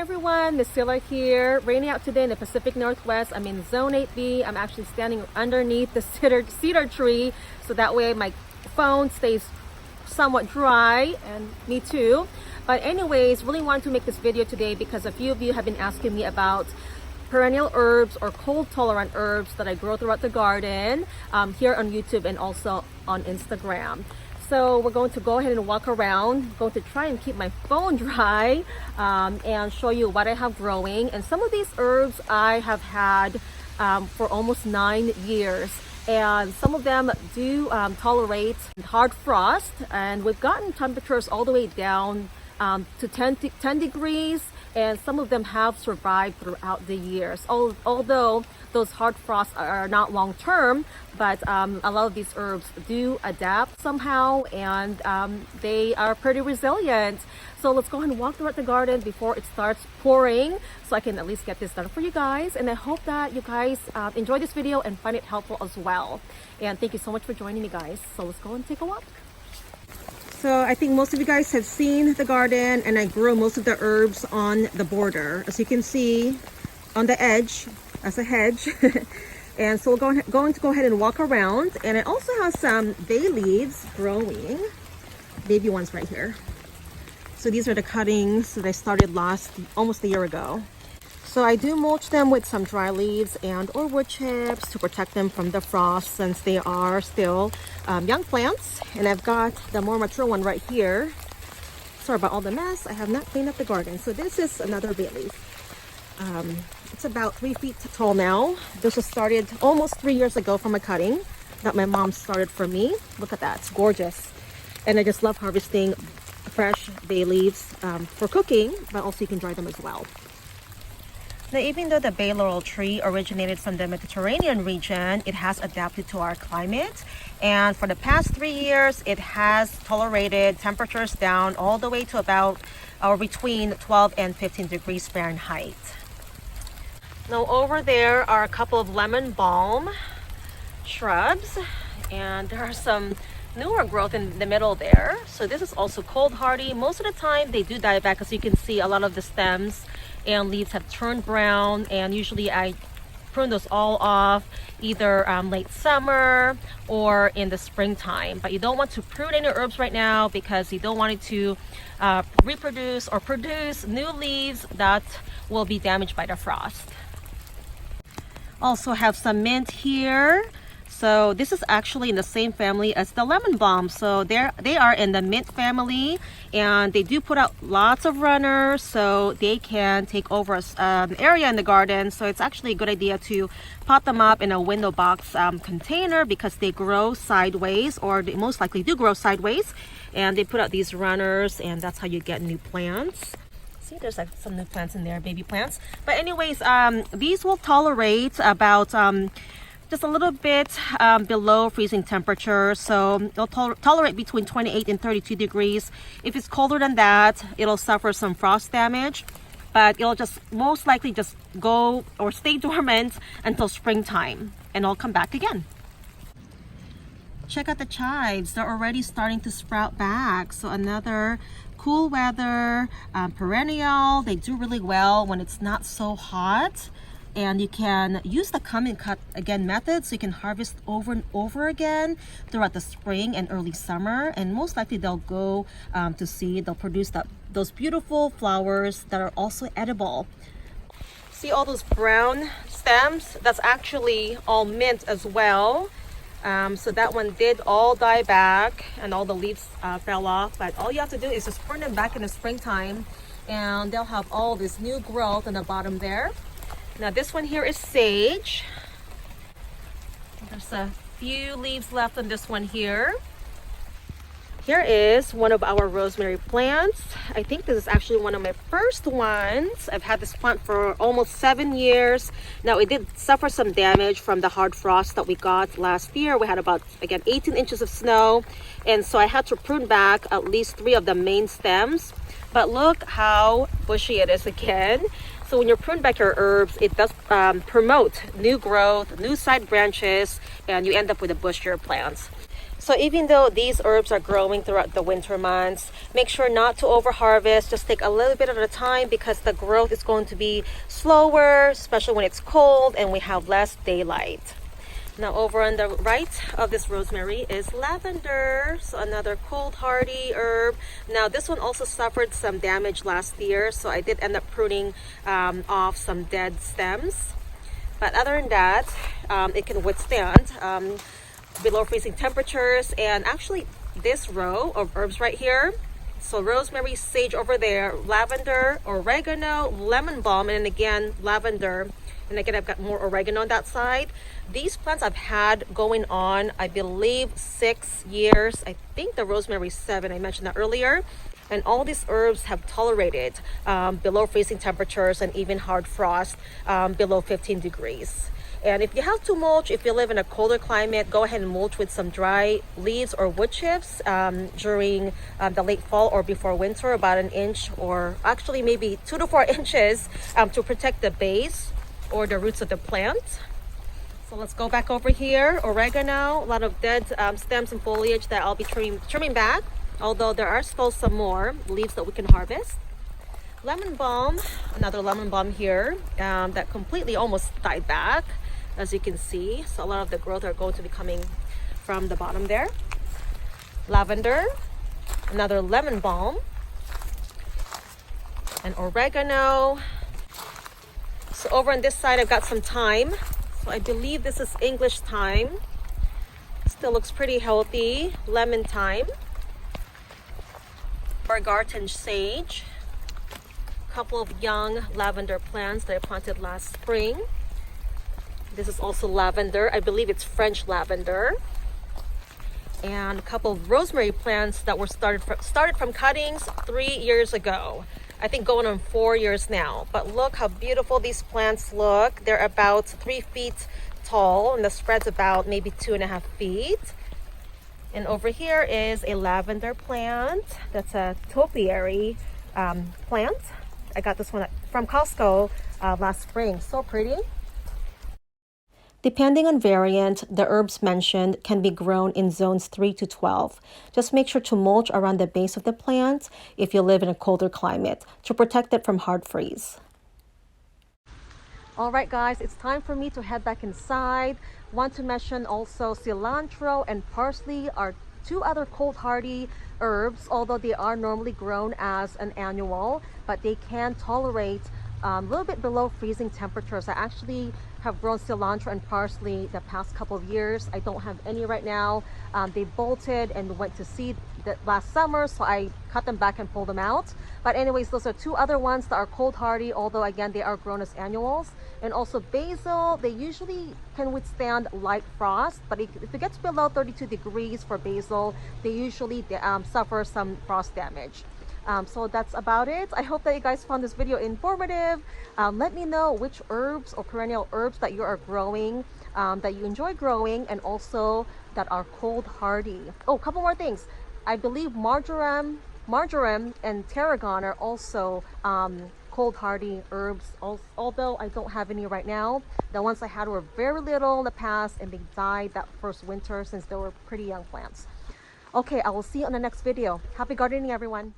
everyone, Misilla here. Raining out today in the Pacific Northwest. I'm in Zone 8B. I'm actually standing underneath the cedar tree, so that way my phone stays somewhat dry, and me too. But anyways, really wanted to make this video today because a few of you have been asking me about perennial herbs or cold tolerant herbs that I grow throughout the garden here on YouTube and also on Instagram. So we're going to go ahead and walk around, going to try and keep my phone dry and show you what I have growing. And some of these herbs I have had for almost 9 years. And some of them do tolerate hard frost. And we've gotten temperatures all the way down to 10 degrees. And some of them have survived throughout the years. Although those hard frosts are not long term, but a lot of these herbs do adapt somehow, and they are pretty resilient. So let's go ahead and walk throughout the garden before it starts pouring, so I can at least get this done for you guys. And I hope that you guys enjoy this video and find it helpful as well. And thank you so much for joining me, guys. So let's go and take a walk. So I think most of you guys have seen the garden, and I grow most of the herbs on the border. As you can see, on the edge, as a hedge. And so we're going to go ahead and walk around. And I also have some bay leaves growing. Baby ones right here. So these are the cuttings that I started almost a year ago. So I do mulch them with some dry leaves and or wood chips to protect them from the frost, since they are still young plants. And I've got the more mature one right here. Sorry about all the mess. I have not cleaned up the garden. So this is another bay leaf. It's about 3 feet tall now. This was started almost 3 years ago from a cutting that my mom started for me. Look at that, it's gorgeous. And I just love harvesting fresh bay leaves for cooking, but also you can dry them as well. Now, even though the bay laurel tree originated from the Mediterranean region, it has adapted to our climate. And for the past 3 years, it has tolerated temperatures down all the way to about or between 12 and 15 degrees Fahrenheit. Now over there are a couple of lemon balm shrubs, and there are some newer growth in the middle there. So this is also cold hardy. Most of the time they do die back. As you can see, a lot of the stems and leaves have turned brown, and usually I prune those all off either late summer or in the springtime. But you don't want to prune any herbs right now because you don't want it to reproduce or produce new leaves that will be damaged by the frost. Also have some mint here. So this is actually in the same family as the lemon balm. So they are in the mint family, and they do put out lots of runners, so they can take over an area in the garden. So it's actually a good idea to pot them up in a window box container, because they grow sideways, or they most likely do grow sideways, and they put out these runners, and that's how you get new plants. See, there's like some new plants in there, baby plants. But anyways, these will tolerate about just a little bit below freezing temperature. So they'll tolerate between 28 and 32 degrees. If it's colder than that, it'll suffer some frost damage, but it'll just most likely just go or stay dormant until springtime, and it'll come back again. Check out the chives. They're already starting to sprout back. So another cool weather perennial. They do really well when it's not so hot. And you can use the come and cut again method, so you can harvest over and over again throughout the spring and early summer. And most likely they'll go to seed. They'll produce those beautiful flowers that are also edible. See all those brown stems? That's actually all mint as well. So that one did all die back, and all the leaves fell off. But all you have to do is just prune them back in the springtime, and they'll have all this new growth on the bottom there. Now this one here is sage. There's a few leaves left on this one here. Here is one of our rosemary plants. I think this is actually one of my first ones. I've had this plant for almost 7 years. Now it did suffer some damage from the hard frost that we got last year. We had about, again, 18 inches of snow. And so I had to prune back at least 3 of the main stems. But look how bushy it is again. So when you prune back your herbs, it does promote new growth, new side branches, and you end up with a bushier plants. So even though these herbs are growing throughout the winter months, make sure not to over harvest. Just take a little bit at a time because the growth is going to be slower, especially when it's cold and we have less daylight. Now over on the right of this rosemary is lavender, so another cold hardy herb. Now this one also suffered some damage last year, so I did end up pruning off some dead stems. But other than that, it can withstand below freezing temperatures. And actually this row of herbs right here, so rosemary, sage over there, lavender, oregano, lemon balm, and again lavender, and again I've got more oregano on that side. These plants I've had going on, I believe, 6 years. I think the rosemary 7, I mentioned that earlier. And all these herbs have tolerated below freezing temperatures and even hard frost below 15 degrees. And if you have to mulch, if you live in a colder climate, go ahead and mulch with some dry leaves or wood chips during the late fall or before winter, about 1 inch or actually maybe 2 to 4 inches to protect the base or the roots of the plant. So let's go back over here. Oregano, a lot of dead stems and foliage that I'll be trimming back, although there are still some more leaves that we can harvest. Lemon balm, another lemon balm here that completely almost died back, as you can see. So a lot of the growth are going to be coming from the bottom there. Lavender, another lemon balm, and oregano. So over on this side I've got some thyme. So I believe this is English thyme. Still looks pretty healthy. Lemon thyme, garden sage, a couple of young lavender plants that I planted last spring. This is also lavender. I believe it's French lavender. And a couple of rosemary plants that were started from cuttings 3 years ago. I think going on 4 years now. But look how beautiful these plants look. They're about 3 feet tall, and the spread's about maybe 2.5 feet. And over here is a lavender plant. That's a topiary plant. I got this one from Costco last spring. So pretty. Depending on variant, the herbs mentioned can be grown in zones 3 to 12. Just make sure to mulch around the base of the plant if you live in a colder climate to protect it from hard freeze. All right, guys, it's time for me to head back inside. Want to mention also cilantro and parsley are 2 other cold hardy herbs, although they are normally grown as an annual, but they can tolerate a little bit below freezing temperatures. I actually have grown cilantro and parsley the past couple of years. I don't have any right now. They bolted and went to seed last summer, so I cut them back and pulled them out. But anyways, those are 2 other ones that are cold hardy, although again they are grown as annuals. And also basil, they usually can withstand light frost, but if it gets below 32 degrees for basil, they usually suffer some frost damage. So that's about it. I hope that you guys found this video informative. Let me know which herbs or perennial herbs that you are growing, that you enjoy growing, and also that are cold hardy. Oh, a couple more things. I believe marjoram and tarragon are also cold hardy herbs, although I don't have any right now. The ones I had were very little in the past and they died that first winter since they were pretty young plants. Okay, I will see you on the next video. Happy gardening, everyone.